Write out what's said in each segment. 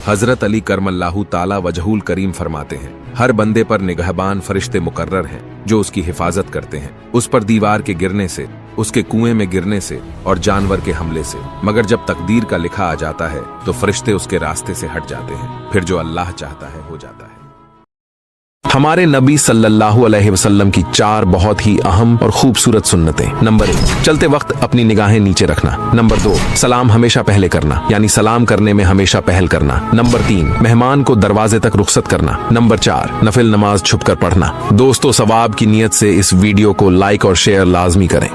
हजरत अली करमल्लाहु ताला वजहुल करीम फरमाते हैं, हर बंदे पर निगहबान फरिश्ते मुकर्रर हैं जो उसकी हिफाजत करते हैं, उस पर दीवार के गिरने से, उसके कुएं में गिरने से और जानवर के हमले से। मगर जब तकदीर का लिखा आ जाता है तो फरिश्ते उसके रास्ते से हट जाते हैं, फिर जो अल्लाह चाहता है हो जाता है। हमारे नबी सल्लल्लाहु अलैहि वसल्लम की 4 बहुत ही अहम और खूबसूरत सुन्नतें। नंबर 1, चलते वक्त अपनी निगाहें नीचे रखना। नंबर 2, सलाम हमेशा पहले करना, यानी सलाम करने में हमेशा पहल करना। नंबर 3, मेहमान को दरवाजे तक रुखसत करना। नंबर 4, नफिल नमाज छुपकर पढ़ना। दोस्तों, सवाब की नीयत से इस वीडियो को लाइक और शेयर लाजमी करें।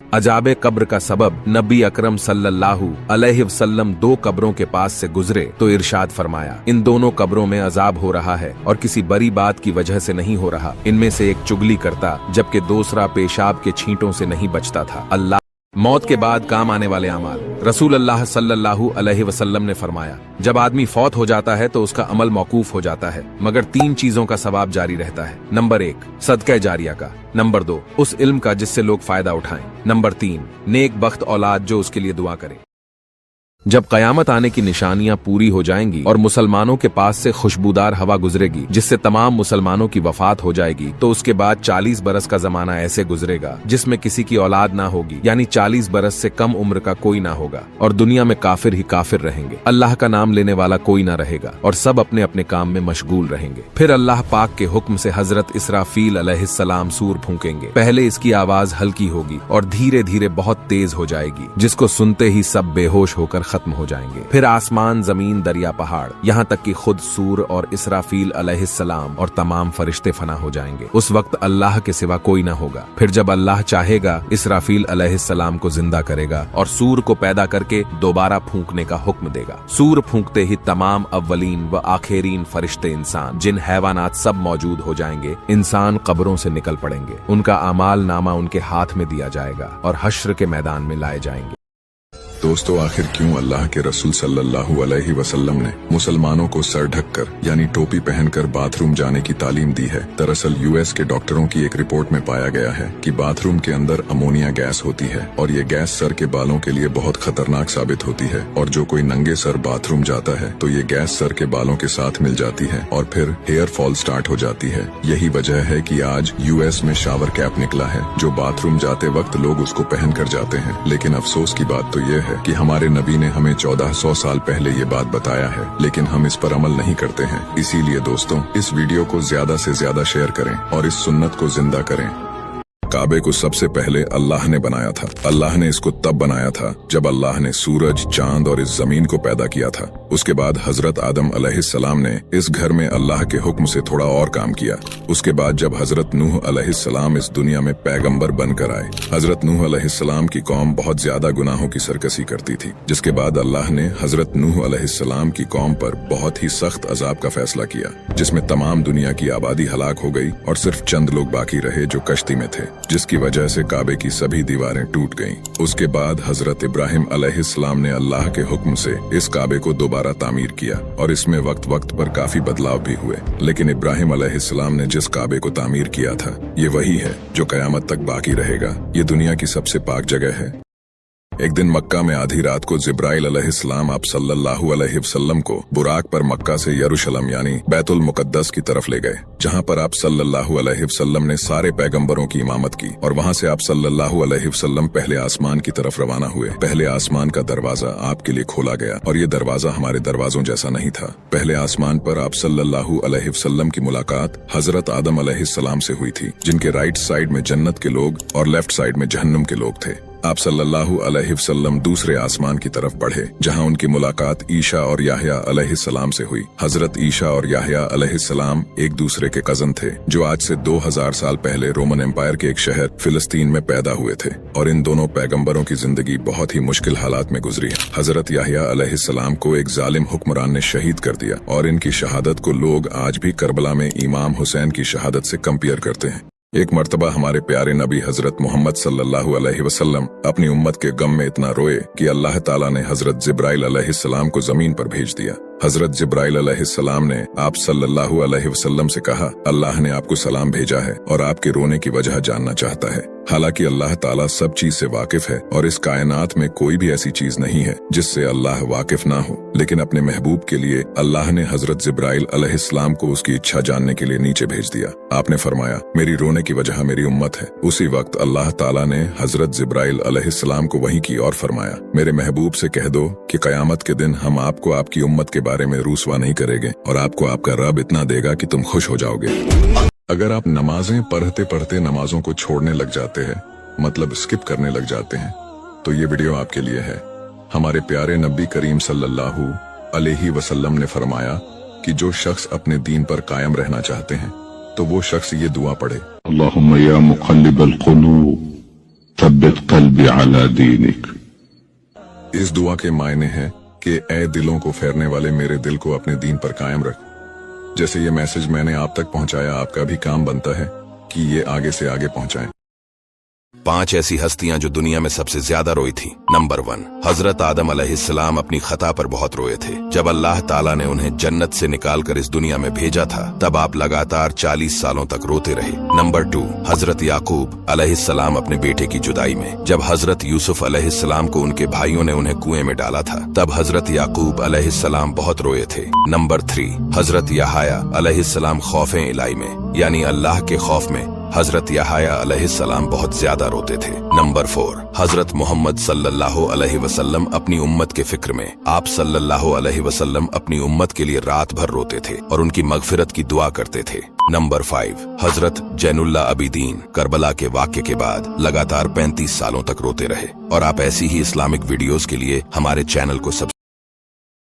अजाबे कब्र का सबब, नबी अकरम सल्लल्लाहु अलैहि वसल्लम 2 कब्रों के पास से गुजरे तो इरशाद फरमाया, इन दोनों कब्रों में अजाब हो रहा है और किसी बड़ी बात की वजह से नहीं हो रहा। इनमें से एक चुगली करता जबकि दूसरा पेशाब के छींटों से नहीं बचता था। अल्लाह मौत के बाद काम आने वाले अमाल। रसूल अल्लाह सल्लल्लाहु अलैहि वसल्लम ने फरमाया, जब आदमी फौत हो जाता है तो उसका अमल मौकूफ हो जाता है, मगर 3 चीजों का सवाब जारी रहता है। नंबर 1, सदका जारिया का। नंबर 2, उस इल्म का जिससे लोग फायदा उठाएं। नंबर 3, नेक बख्त औलाद जो उसके लिए दुआ करे। जब कयामत आने की निशानियां पूरी हो जाएंगी और मुसलमानों के पास से खुशबूदार हवा गुजरेगी जिससे तमाम मुसलमानों की वफात हो जाएगी, तो उसके बाद 40 बरस का जमाना ऐसे गुजरेगा जिसमें किसी की औलाद ना होगी, यानी 40 बरस से कम उम्र का कोई ना होगा और दुनिया में काफिर ही काफिर रहेंगे। अल्लाह का नाम लेने वाला कोई ना रहेगा और सब अपने अपने काम में मशगूल रहेंगे। फिर अल्लाह पाक के हुक्म से हजरत इसराफील अलैहिस्सलाम सूर फूंकेंगे। पहले इसकी आवाज हल्की होगी और धीरे धीरे बहुत तेज हो जाएगी, जिसको सुनते ही सब बेहोश होकर खत्म हो जाएंगे। फिर आसमान, जमीन, दरिया, पहाड़, यहाँ तक कि खुद सूर और इसराफील अलैहिस्सलाम और तमाम फरिश्ते फना हो जाएंगे। उस वक्त अल्लाह के सिवा कोई ना होगा। फिर जब अल्लाह चाहेगा इसराफील अलैहिस्सलाम को जिंदा करेगा और सूर को पैदा करके दोबारा फूंकने का हुक्म देगा। सूर फूंकते ही तमाम अव्वलीन व आखिरीन फरिश्ते, इंसान, जिन, हैवानात सब मौजूद हो जाएंगे। इंसान कब्रों से निकल पड़ेंगे, उनका आमाल नामा उनके हाथ में दिया जाएगा और हश्र के मैदान में लाए जाएंगे। दोस्तों, आखिर क्यों अल्लाह के रसूल सल्लल्लाहु अलैहि वसल्लम ने मुसलमानों को सर ढककर यानी टोपी पहनकर बाथरूम जाने की तालीम दी है? दरअसल यूएस के डॉक्टरों की एक रिपोर्ट में पाया गया है कि बाथरूम के अंदर अमोनिया गैस होती है और ये गैस सर के बालों के लिए बहुत खतरनाक साबित होती है और जो कोई नंगे सर बाथरूम जाता है तो ये गैस सर के बालों के साथ मिल जाती है और फिर हेयर फॉल स्टार्ट हो जाती है। यही वजह है कि आज यूएस में शावर कैप निकला है जो बाथरूम जाते वक्त लोग उसको पहन कर जाते हैं। लेकिन अफसोस की बात तो ये है कि हमारे नबी ने हमें 1400 साल पहले ये बात बताया है, लेकिन हम इस पर अमल नहीं करते हैं। इसीलिए दोस्तों, इस वीडियो को ज्यादा से ज्यादा शेयर करें और इस सुन्नत को जिंदा करें। काबे को सबसे पहले अल्लाह ने बनाया था। अल्लाह ने इसको तब बनाया था जब अल्लाह ने सूरज, चांद और इस जमीन को पैदा किया था। उसके बाद हजरत आदम अलैहिस्सलाम ने इस घर में अल्लाह के हुक्म से थोड़ा और काम किया। उसके बाद जब हजरत नूह अलैहिस्सलाम इस दुनिया में पैगंबर बनकर आए, हजरत नूह अलैहिस्सलाम की कौम बहुत ज्यादा गुनाहों की सरकशी करती थी, जिसके बाद अल्लाह ने हजरत नूह अलैहिस्सलाम की कौम पर बहुत ही सख्त अजाब का फैसला किया, जिसमें तमाम दुनिया की आबादी हलाक हो गई और सिर्फ चंद लोग बाकी रहे जो कश्ती में थे, जिसकी वजह से काबे की सभी दीवारें टूट गईं। उसके बाद हजरत इब्राहिम अलैहिस्सलाम ने अल्लाह के हुक्म से इस काबे को दोबारा तामीर किया और इसमें वक्त वक्त पर काफी बदलाव भी हुए, लेकिन इब्राहिम अलैहिस्सलाम ने जिस काबे को तामीर किया था ये वही है जो कयामत तक बाकी रहेगा। ये दुनिया की सबसे पाक जगह है। एक दिन मक्का में आधी रात को जिब्राइल अलैहिस्सलाम आप सल्लल्लाहु अलैहि वसल्लम को बुराक पर मक्का से यरूशलेम यानी बैतुल मुकद्दस की तरफ ले गए, जहां पर आप सल्लल्लाहु अलैहि वसल्लम ने सारे पैगंबरों की इमामत की और वहां से आप सल्लल्लाहु अलैहि वसल्लम पहले आसमान की तरफ रवाना हुए। पहले आसमान का दरवाजा आपके लिए खोला गया और ये दरवाजा हमारे दरवाजों जैसा नहीं था। पहले आसमान पर आप सल्लल्लाहु अलैहि वसल्लम की मुलाकात हजरत आदम अलैहिस्सलाम से हुई थी, जिनके राइट साइड में जन्नत के लोग और लेफ्ट साइड में जहन्नुम के लोग थे। आप सल्लल्लाहु अलैहि वसल्लम दूसरे आसमान की तरफ बढ़े, जहां उनकी मुलाकात ईशा और याह्या अलैहिस्सलाम से हुई। हजरत ईशा और याह्या अलैहिस्सलाम एक दूसरे के कजन थे, जो आज से 2000 साल पहले रोमन एम्पायर के एक शहर फिलिस्तीन में पैदा हुए थे और इन दोनों पैगंबरों की जिंदगी बहुत ही मुश्किल हालात में गुजरी है। हजरत याह्या अलैहिस्सलाम को एक जालिम हुक्मरान ने शहीद कर दिया और इनकी शहादत को लोग आज भी करबला में इमाम हुसैन की शहादत से कंपेयर करते हैं। एक मर्तबा हमारे प्यारे नबी हजरत मोहम्मद सल्लल्लाहु अलैहि वसल्लम अपनी उम्मत के गम में इतना रोए कि अल्लाह ताला ने हजरत जिब्राइल अलैहिस्सलाम को जमीन पर भेज दिया। हजरत जिब्राइल अलैहिस्सलाम ने आप सल्लल्लाहु अलैहि वसल्लम से कहा, अल्लाह ने आपको सलाम भेजा है और आपके रोने की वजह जानना चाहता है। हालांकि अल्लाह ताला सब चीज से वाकिफ है और इस कायनात में कोई भी ऐसी चीज नहीं है जिससे अल्लाह वाकिफ ना हो, लेकिन अपने महबूब के लिए अल्लाह ने हजरत जिब्राइल अलैहिस्सलाम को उसकी इच्छा जानने के लिए नीचे भेज दिया। आपने फरमाया, मेरी रोने की वजह मेरी उम्मत है। उसी वक्त अल्लाह ताला ने हजरत जिब्राइल अलैहिस्सलाम को वही की और फरमाया, मेरे महबूब से कह दो कि कयामत के दिन हम आपको आपकी उम्मत के बारे में रूसवा नहीं करेंगे और आपको आपका रब इतना देगा कि तुम खुश हो जाओगे। अगर आप नमाजें पढ़ते पढ़ते नमाजों को छोड़ने लग जाते हैं, मतलब स्किप करने लग जाते हैं, तो ये वीडियो आपके लिए है। हमारे प्यारे नबी करीम सल्लल्लाहु अलैहि वसल्लम ने फरमाया कि जो शख्स अपने दीन पर कायम रहना चाहते हैं तो वो शख्स ये दुआ पढ़े, अल्लाहुम्मा या मुक़ल्लिबल क़ुलूब थब्बित क़ल्बी अला दीनिक। इस दुआ के मायने हैं कि ऐ दिलों को फेरने वाले मेरे दिल को अपने दीन पर कायम रख। जैसे ये मैसेज मैंने आप तक पहुंचाया, आपका भी काम बनता है कि ये आगे से आगे पहुंचाएं। 5 ऐसी हस्तियां जो दुनिया में सबसे ज्यादा रोई थी। नंबर 1, हजरत आदम अलैहिस्सलाम अपनी खता पर बहुत रोए थे। जब अल्लाह ताला ने उन्हें जन्नत से निकालकर इस दुनिया में भेजा था, तब आप लगातार 40 सालों तक रोते रहे। नंबर 2, हजरत याकूब अलैहिस्सलाम अपने बेटे की जुदाई में। जब हजरत यूसुफ अलैहिस्सलाम को उनके भाइयों ने उन्हें कुएं में डाला था, तब हजरत याकूब अलैहिस्सलाम बहुत रोए थे। नंबर 3, हजरत यहाया अलैहिस्सलाम खौफे इलाही में, यानी अल्लाह के खौफ में हजरत यहाया अलैहिस्सलाम बहुत ज्यादा रोते थे। नंबर 4, हजरत मोहम्मद सल्लल्लाहु अलैहि वसल्लम अपनी उम्मत के फिक्र में। आप सल्लल्लाहु अलैहि वसल्लम अपनी उम्मत के लिए रात भर रोते थे और उनकी मगफिरत की दुआ करते थे। नंबर 5, हजरत जैनुल्ला अबीदीन करबला के वाक़े के बाद लगातार 35 सालों तक रोते रहे। और आप ऐसी ही इस्लामिक वीडियोस के लिए हमारे चैनल को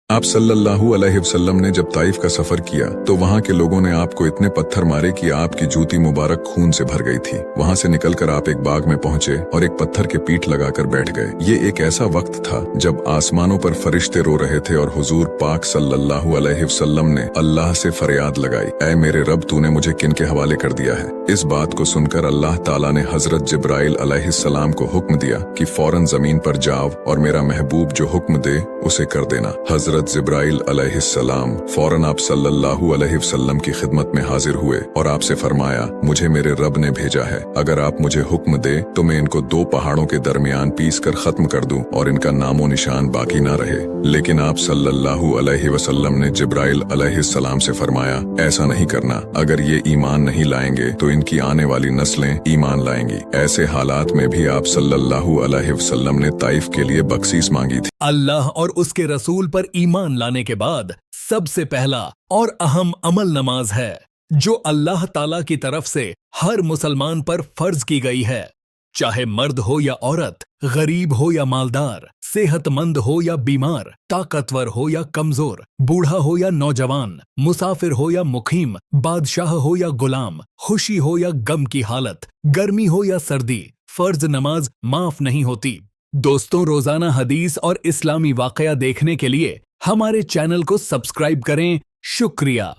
आप सल्लल्लाहु अलैहि वसल्लम ने जब ताइफ का सफर किया तो वहाँ के लोगों ने आपको इतने पत्थर मारे कि आपकी जूती मुबारक खून से भर गई थी। वहाँ से निकलकर आप एक बाग में पहुँचे और एक पत्थर के पीठ लगाकर बैठ गए। ये एक ऐसा वक्त था जब आसमानों पर फरिश्ते रो रहे थे और हुजूर पाक सल्लल्लाहु अलैहि वसल्लम ने अल्लाह से फरियाद लगाई, ऐ मेरे रब, तूने मुझे किन के हवाले कर दिया है। इस बात को सुनकर अल्लाह ताला ने हजरत जिब्राइल अलैहिस्सलाम को हुक्म दिया कि फौरन जमीन पर जाओ और मेरा महबूब जो हुक्म दे उसे कर देना। हजरत जिब्राइल अलैहिस्सलाम फौरन आप सल्लल्लाहु अलैहि वसल्लम की खिदमत में हाजिर हुए और आपसे फरमाया, मुझे मेरे रब ने भेजा है, अगर आप मुझे हुक्म दे तो मैं इनको 2 पहाड़ों के दरमियान पीस कर खत्म कर दूं और इनका नामो निशान बाकी ना रहे। लेकिन आप सल्लल्लाहु अलैहि वसल्लम ने जिब्राइल अलैहिस्सलाम से फरमाया, ऐसा नहीं करना, अगर ये ईमान नहीं लाएंगे तो इनकी आने वाली नस्लें ईमान लाएंगी। ऐसे हालात में भी आप सल्लल्लाहु अलैहि वसल्लम ने ताइफ के लिए बख्शीश मांगी थी। अल्लाह और उसके रसूल पर ईमान लाने के बाद सबसे पहला और अहम अमल नमाज है, जो अल्लाह ताला की तरफ से हर मुसलमान पर फर्ज की गई है। चाहे मर्द हो या औरत, गरीब हो या मालदार, सेहतमंद हो या बीमार, ताकतवर हो या कमजोर, बूढ़ा हो या नौजवान, मुसाफिर हो या मुकीम, बादशाह हो या गुलाम, खुशी हो या गम की हालत, गर्मी हो या सर्दी, फर्ज नमाज माफ नहीं होती। दोस्तों, रोजाना हदीस और इस्लामी वाकया देखने के लिए हमारे चैनल को सब्सक्राइब करें। शुक्रिया।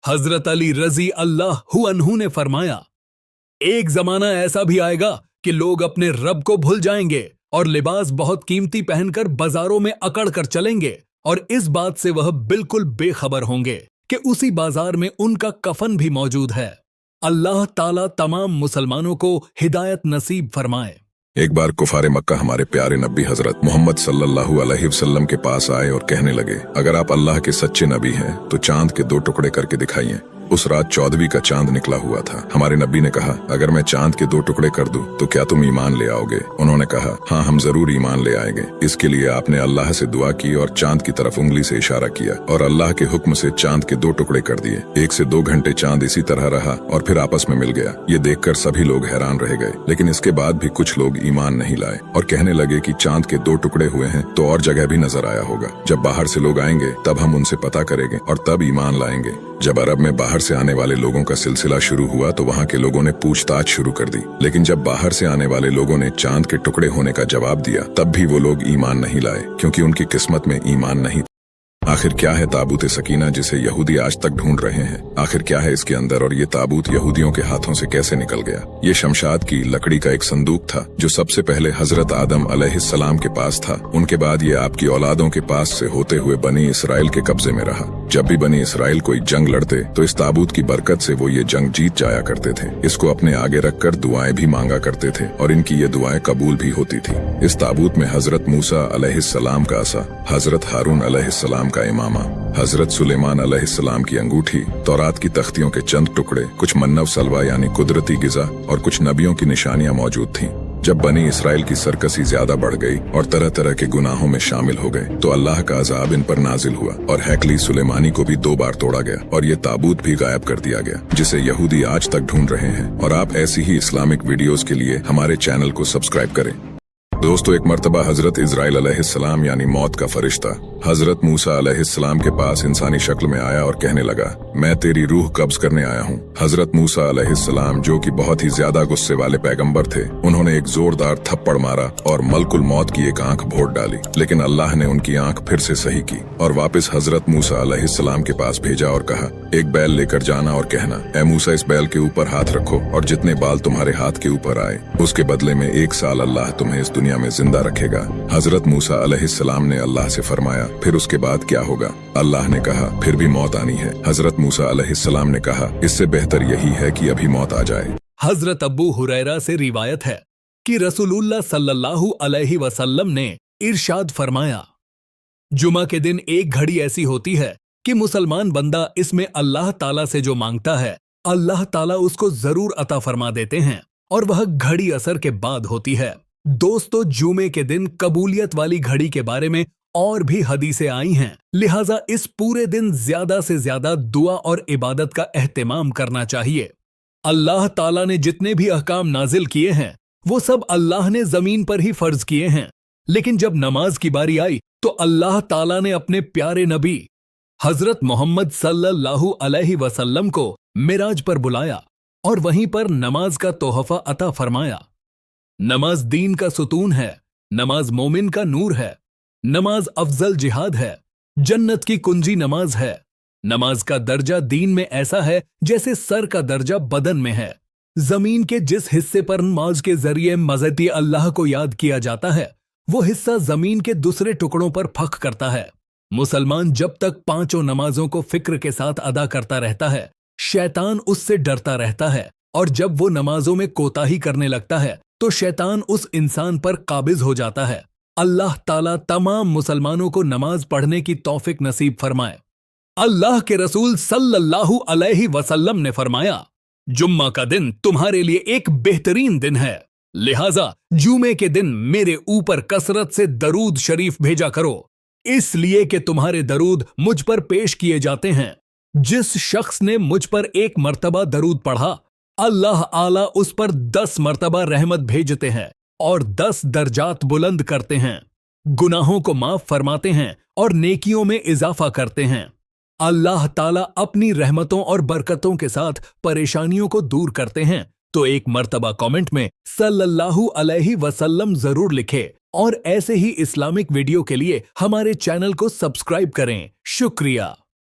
हजरत अली रजी अल्लाहु अन्हु ने फरमाया, एक जमाना ऐसा भी आएगा कि लोग अपने रब को भूल जाएंगे और लिबास बहुत कीमती पहनकर बाजारों में अकड़ कर चलेंगे और इस बात से वह बिल्कुल बेखबर होंगे कि उसी बाजार में उनका कफन भी मौजूद है। अल्लाह ताला तमाम मुसलमानों को हिदायत नसीब फरमाए। एक बार कुफारे मक्का हमारे प्यारे नबी हजरत मोहम्मद सल्लल्लाहु अलैहि वसल्लम के पास आए और कहने लगे, अगर आप अल्लाह के सच्चे नबी हैं तो चांद के 2 टुकड़े करके दिखाइए। उस रात 14वीं का चांद निकला हुआ था। हमारे नबी ने कहा, अगर मैं चांद के 2 टुकड़े कर दूं तो क्या तुम ईमान ले आओगे? उन्होंने कहा, हाँ, हम जरूर ईमान ले आएंगे। इसके लिए आपने अल्लाह से दुआ की और चांद की तरफ उंगली से इशारा किया और अल्लाह के हुक्म से चांद के 2 टुकड़े कर दिए। 1 से 2 घंटे चांद इसी तरह रहा और फिर आपस में मिल गया। ये देखकर सभी लोग हैरान रह गए, लेकिन इसके बाद भी कुछ लोग ईमान नहीं लाए और कहने लगे कि चांद के 2 टुकड़े हुए हैं तो और जगह भी नजर आया होगा। जब बाहर से लोग आएंगे तब हम उनसे पता करेंगे और तब ईमान लाएंगे। जब अरब में बाहर से आने वाले लोगों का सिलसिला शुरू हुआ तो वहाँ के लोगों ने पूछताछ शुरू कर दी, लेकिन जब बाहर से आने वाले लोगों ने चांद के टुकड़े होने का जवाब दिया तब भी वो लोग ईमान नहीं लाए, क्योंकि उनकी किस्मत में ईमान नहीं। आखिर क्या है ताबूत सकीना जिसे यहूदी आज तक ढूंढ रहे हैं? आखिर क्या है इसके अंदर और ये ताबूत यहूदियों के हाथों से कैसे निकल गया? ये शमशाद की लकड़ी का एक संदूक था जो सबसे पहले हजरत आदम अलैहिस्सलाम के पास था। उनके बाद ये आपकी औलादों के पास से होते हुए बनी इसराइल के कब्जे में रहा। जब भी बनी इसराइल कोई जंग लड़ते तो इस ताबूत की बरकत से वो ये जंग जीत जाया करते थे। इसको अपने आगे रखकर दुआएं भी मांगा करते थे और इनकी ये दुआएं कबूल भी होती थी। इस ताबूत में हजरत मूसा अलैहिस्सलाम का असा, हजरत हारून अलैहिस्सलाम का इमामा, हजरत सुलेमान अलैहिस्सलाम की अंगूठी, तौरात की तख्तियों के चंद टुकड़े, कुछ मन्नव सलवा यानी कुदरती गिजा और कुछ नबियों की निशानियां मौजूद थीं। जब बनी इसराइल की सरकसी ज्यादा बढ़ गई और तरह तरह के गुनाहों में शामिल हो गए तो अल्लाह का अजाब इन पर नाजिल हुआ और हैकली सुलेमानी को भी 2 बार तोड़ा गया और ये ताबूत भी गायब कर दिया गया, जिसे यहूदी आज तक ढूंढ रहे हैं। और आप ऐसी ही इस्लामिक वीडियोस के लिए हमारे चैनल को सब्सक्राइब करें। दोस्तों, एक मर्तबा हजरत इजराइल अलैहिस्सलाम यानी मौत का फरिश्ता हजरत मूसा अलैहिस्सलाम के पास इंसानी शक्ल में आया और कहने लगा, मैं तेरी रूह कब्ज करने आया हूँ। हजरत मूसा अलैहिस्सलाम जो कि बहुत ही ज्यादा गुस्से वाले पैगंबर थे, उन्होंने एक जोरदार थप्पड़ मारा और मलकुल मौत की एक आंख फोड़ डाली। लेकिन अल्लाह ने उनकी आंख फिर से सही की और वापस हजरत मूसा अलैहिस्सलाम के पास भेजा और कहा, एक बैल लेकर जाना और कहना, ए मूसा इस बैल के ऊपर हाथ रखो और जितने बाल तुम्हारे हाथ के ऊपर आए उसके बदले में 1 साल अल्लाह तुम्हें इस दुनिया में जिंदा रखेगा। हजरत मूसा अलैहिस्सलाम ने अल्लाह से फरमाया, फिर उसके बाद क्या होगा? अल्लाह ने कहा, फिर भी मौत आनी है। हजरत मूसा अलैहिस्सलाम ने कहा, इससे बेहतर यही है कि अभी मौत आ जाए। हजरत अब्बू हुरैरा से रिवायत है कि रसूलुल्लाह सल्लल्लाहु अलैहि वसल्लम ने इरशाद फरमाया, जुमा के दिन एक घड़ी ऐसी होती है कि मुसलमान बंदा इसमें अल्लाह ताला से जो मांगता है अल्लाह ताला उसको जरूर अता फरमा देते हैं और वह घड़ी असर के बाद होती है। दोस्तों, जुमे के दिन कबूलियत वाली घड़ी के बारे में और भी हदीसें आई हैं, लिहाजा इस पूरे दिन ज्यादा से ज्यादा दुआ और इबादत का एहतिमाम करना चाहिए। अल्लाह ताला ने जितने भी अहकाम नाजिल किए हैं वो सब अल्लाह ने जमीन पर ही फर्ज किए हैं, लेकिन जब नमाज की बारी आई तो अल्लाह ताला ने अपने प्यारे नबी हजरत मोहम्मद सल्लल्लाहु अलैहि वसल्लम को मिराज पर बुलाया और वहीं पर नमाज का तोहफा अता फरमाया। नमाज दीन का सुतून है, नमाज मोमिन का नूर है, नमाज अफजल जिहाद है, जन्नत की कुंजी नमाज है। नमाज का दर्जा दीन में ऐसा है जैसे सर का दर्जा बदन में है। जमीन के जिस हिस्से पर नमाज के जरिए मज़ती अल्लाह को याद किया जाता है वो हिस्सा जमीन के दूसरे टुकड़ों पर फख करता है। मुसलमान जब तक 5 नमाजों को फिक्र के साथ अदा करता रहता है, शैतान उससे डरता रहता है और जब वो नमाजों में कोताही करने लगता है तो शैतान उस इंसान पर काबिज हो जाता है। अल्लाह ताला तमाम मुसलमानों को नमाज पढ़ने की तौफीक नसीब फरमाए। अल्लाह के रसूल सल्लल्लाहु अलैहि वसल्लम ने फरमाया, जुम्मा का दिन तुम्हारे लिए एक बेहतरीन दिन है, लिहाजा जुमे के दिन मेरे ऊपर कसरत से दरूद शरीफ भेजा करो, इसलिए कि तुम्हारे दरूद मुझ पर पेश किए जाते हैं। जिस शख्स ने मुझ पर 1 मर्तबा दरूद पढ़ा, अल्लाह आला उस पर 10 मर्तबा रहमत भेजते हैं और 10 दर्जात बुलंद करते हैं, गुनाहों को माफ फरमाते हैं और नेकियों में इजाफा करते हैं। अल्लाह ताला अपनी रहमतों और बरकतों के साथ परेशानियों को दूर करते हैं। तो 1 मर्तबा कमेंट में सल्लल्लाहु अलैहि वसल्लम जरूर लिखे और ऐसे ही इस्लामिक वीडियो के लिए हमारे चैनल को सब्सक्राइब करें। शुक्रिया।